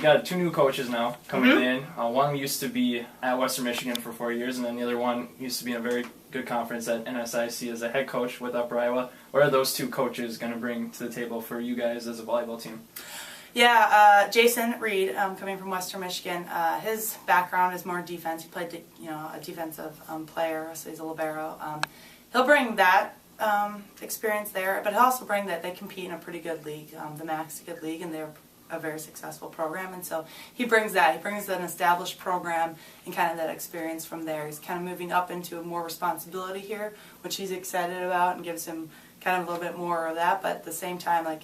got 2 new coaches now coming in. One used to be at Western Michigan for 4 years, and then the other one used to be in a very good conference at NSIC as a head coach with Upper Iowa. What are those 2 coaches going to bring to the table for you guys as a volleyball team? Yeah, Jason Reed, coming from Western Michigan. His background is more defense. He played, a defensive player, so he's a libero. He'll bring that experience there, but he'll also bring that they compete in a pretty good league. The MAC's a good league, and they're a very successful program, and so he brings that. He brings an established program and kind of that experience from there. He's kind of moving up into more responsibility here, which he's excited about, and gives him kind of a little bit more of that, but at the same time, like,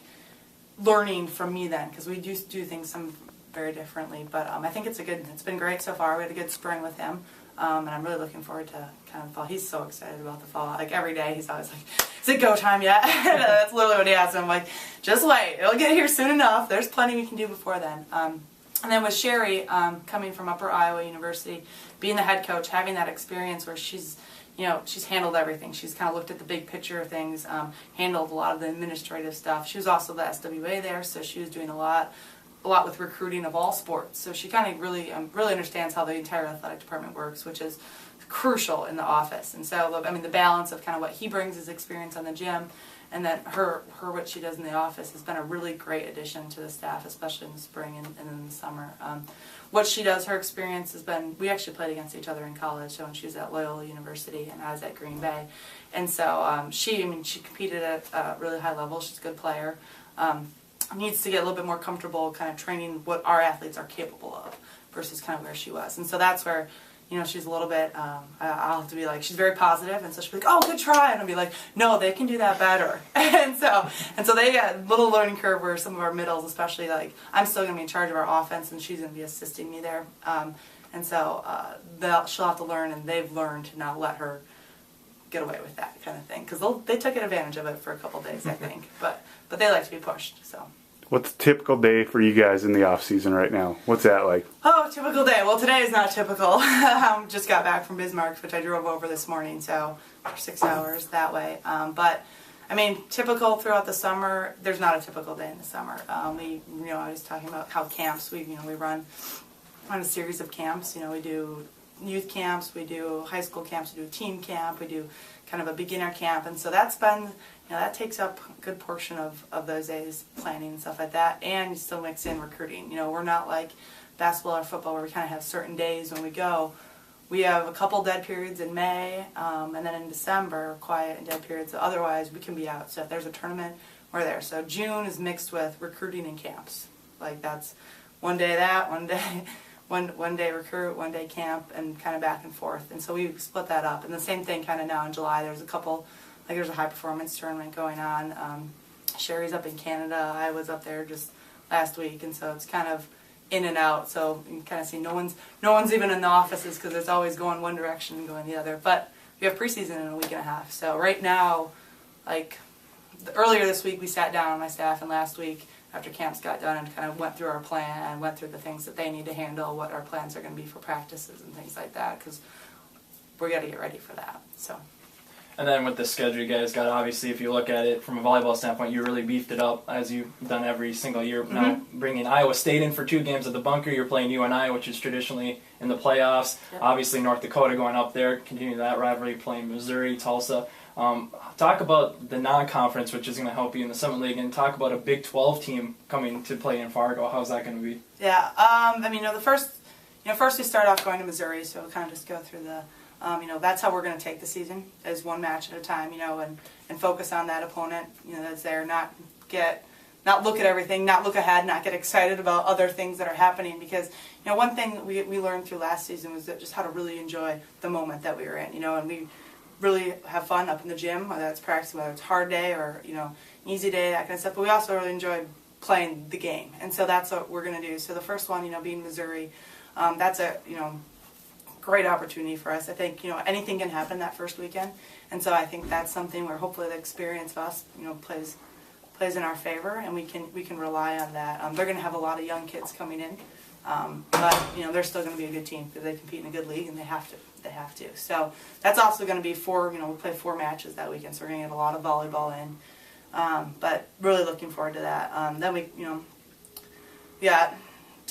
learning from me then, because we do things some very differently. But I think it's been great so far. We had a good spring with him, and I'm really looking forward to kind of fall. He's so excited about the fall. Like, every day he's always like, is it go time yet? That's literally what he asks. I'm like, just wait, it'll get here soon enough. There's plenty we can do before then. And then with Sherry, coming from Upper Iowa University, being the head coach, having that experience where she's handled everything. She's kind of looked at the big picture of things, handled a lot of the administrative stuff. She was also the SWA there, so she was doing a lot with recruiting of all sports. So she kind of really understands how the entire athletic department works, which is crucial in the office. And so, I mean, the balance of kind of what he brings his experience on the gym, and then her what she does in the office has been a really great addition to the staff, especially in the spring and in the summer. What she does, her experience has been, we actually played against each other in college, so when she was at Loyola University and I was at Green Bay. And so she competed at a really high level. She's a good player. Needs to get a little bit more comfortable kind of training what our athletes are capable of versus kind of where she was. And so that's where, she's a little bit, I'll have to be like, she's very positive, and so she'll be like, oh, good try, and I'll be like, no, they can do that better. and so they got a little learning curve where some of our middles, especially, like, I'm still going to be in charge of our offense, and she's going to be assisting me there. And so she'll have to learn, and they've learned to not let her get away with that kind of thing, because they took advantage of it for a couple days, I think, but they like to be pushed, so. What's a typical day for you guys in the off season right now? What's that like? Oh, typical day. Well, today is not typical. Just got back from Bismarck, which I drove over this morning, so for 6 hours that way. But I mean, typical throughout the summer. There's not a typical day in the summer. I was talking about how camps we run a series of camps. We do youth camps, we do high school camps, we do team camp, we do kind of a beginner camp, and so that's been, that takes up a good portion of those days, planning and stuff like that, and you still mix in recruiting. We're not like basketball or football where we kind of have certain days when we go. We have a couple dead periods in May, and then in December, quiet and dead periods. Otherwise, we can be out. So if there's a tournament, we're there. So June is mixed with recruiting and camps. Like, that's one day that, one day recruit, one day camp, and kind of back and forth. And so we split that up. And the same thing kind of now in July. There's a couple, like there's a high performance tournament going on. Sherry's up in Canada. I was up there just last week, and so it's kind of in and out. So you can kind of see no one's even in the offices because it's always going one direction and going the other. But we have preseason in a week and a half. So right now, like earlier this week, we sat down on my staff, and last week, after camps got done, and kind of went through our plan and went through the things that they need to handle, what our plans are going to be for practices and things like that, because we got to get ready for that. So. And then with the schedule you guys got, obviously, if you look at it from a volleyball standpoint, you really beefed it up as you've done every single year. Mm-hmm. Now bringing Iowa State in for 2 games at the bunker, you're playing UNI, which is traditionally in the playoffs. Yep. Obviously, North Dakota going up there, continuing that rivalry, playing Missouri, Tulsa. Talk about the non-conference, which is going to help you in the Summit League, and talk about a Big 12 team coming to play in Fargo. How's that going to be? Yeah, first we start off going to Missouri, so we'll kind of just go through the, that's how we're going to take the season, is one match at a time, and focus on that opponent, that's there, not look at everything, not look ahead, not get excited about other things that are happening, because, one thing we learned through last season was that just how to really enjoy the moment that we were in, and we really have fun up in the gym, whether it's practicing, whether it's hard day or, easy day, that kind of stuff. But we also really enjoy playing the game. And so that's what we're going to do. So the first one, being Missouri, that's a, great opportunity for us. I think, anything can happen that first weekend. And so I think that's something where hopefully the experience of us, plays in our favor, and we can rely on that. They're going to have a lot of young kids coming in. But, they're still going to be a good team because they compete in a good league, and they have to. So that's also going to be we'll play 4 matches that weekend, so we're going to get a lot of volleyball in. But really looking forward to that. Then we got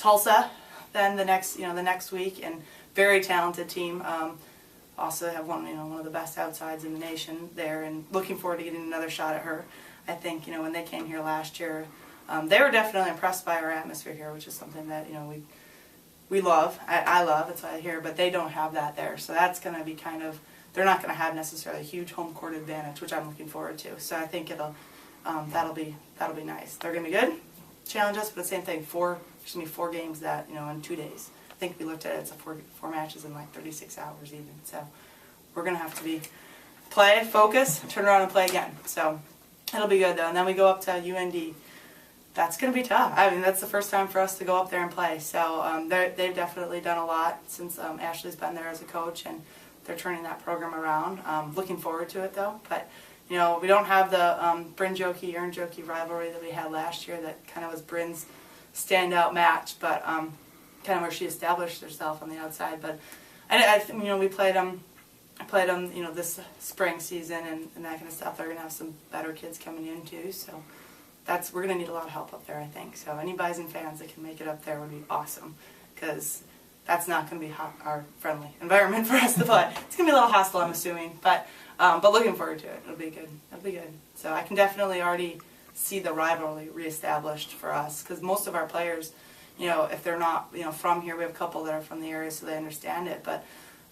Tulsa, then the next week, and very talented team. Also have one of the best outsides in the nation there, and looking forward to getting another shot at her. I think when they came here last year, they were definitely impressed by our atmosphere here, which is something that we love. I love. It's why I hear, but they don't have that there, so that's going to be they're not going to have necessarily a huge home court advantage, which I'm looking forward to. So I think that'll be nice. They're going to be good, challenge us, but the same thing. There's going to be 4 games that in 2 days. I think we looked at it. It's 4 matches in like 36 hours even. So we're going to have to play, focus, turn around and play again. So it'll be good though. And then we go up to UND. That's going to be tough. I mean, that's the first time for us to go up there and play. So they've definitely done a lot since Ashley's been there as a coach, and they're turning that program around. Looking forward to it though. But we don't have the Bryn Jokey, Aaron Jokey rivalry that we had last year. That kind of was Bryn's standout match, but kind of where she established herself on the outside. But we played them. I played them, this spring season and that kind of stuff. They're gonna have some better kids coming in too. So we're gonna need a lot of help up there, I think. So any Bison fans that can make it up there would be awesome, because that's not gonna be our friendly environment for us to play. It's gonna be a little hostile, I'm assuming, but looking forward to it. It'll be good. It'll be good. So I can definitely already see the rivalry reestablished for us, because most of our players, if they're not, from here, we have a couple that are from the area, so they understand it. But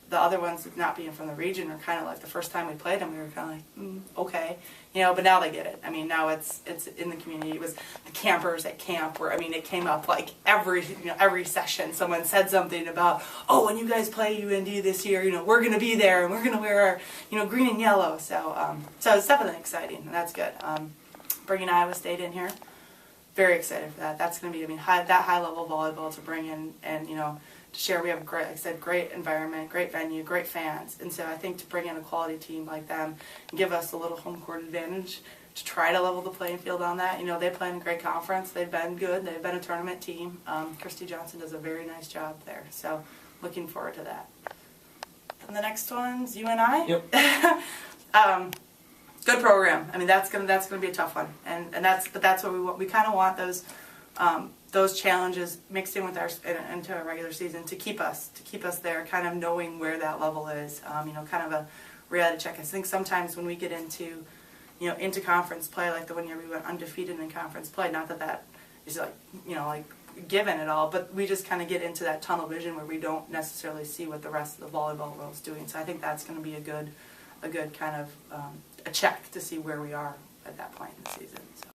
the other ones, not being from the region, are kind of like the first time we played them, we were kind of like, okay, but now they get it. I mean, now it's in the community. It was the campers at camp where, it came up like every session. Someone said something about, oh, when you guys play UND this year, we're going to be there and we're going to wear our, green and yellow. So it's definitely exciting, and that's good. Bringing Iowa State in here, very excited for that. That's going to be, that high level volleyball to bring in, and to share. We have great environment, great venue, great fans, and so I think to bring in a quality team like them and give us a little home court advantage to try to level the playing field on that. They play in a great conference. They've been good. They've been a tournament team. Christy Johnson does a very nice job there, so looking forward to that. And the next one's UNI. Yep. Good program. That's gonna be a tough one, and that's what we want. We kind of want those challenges mixed in with into our regular season to keep us there, kind of knowing where that level is. Kind of a reality check. I think sometimes when we get into conference play, like the one year we went undefeated in conference play, not that is like given at all, but we just kind of get into that tunnel vision where we don't necessarily see what the rest of the volleyball world is doing. So I think that's going to be a good kind of a check to see where we are at that point in the season. So.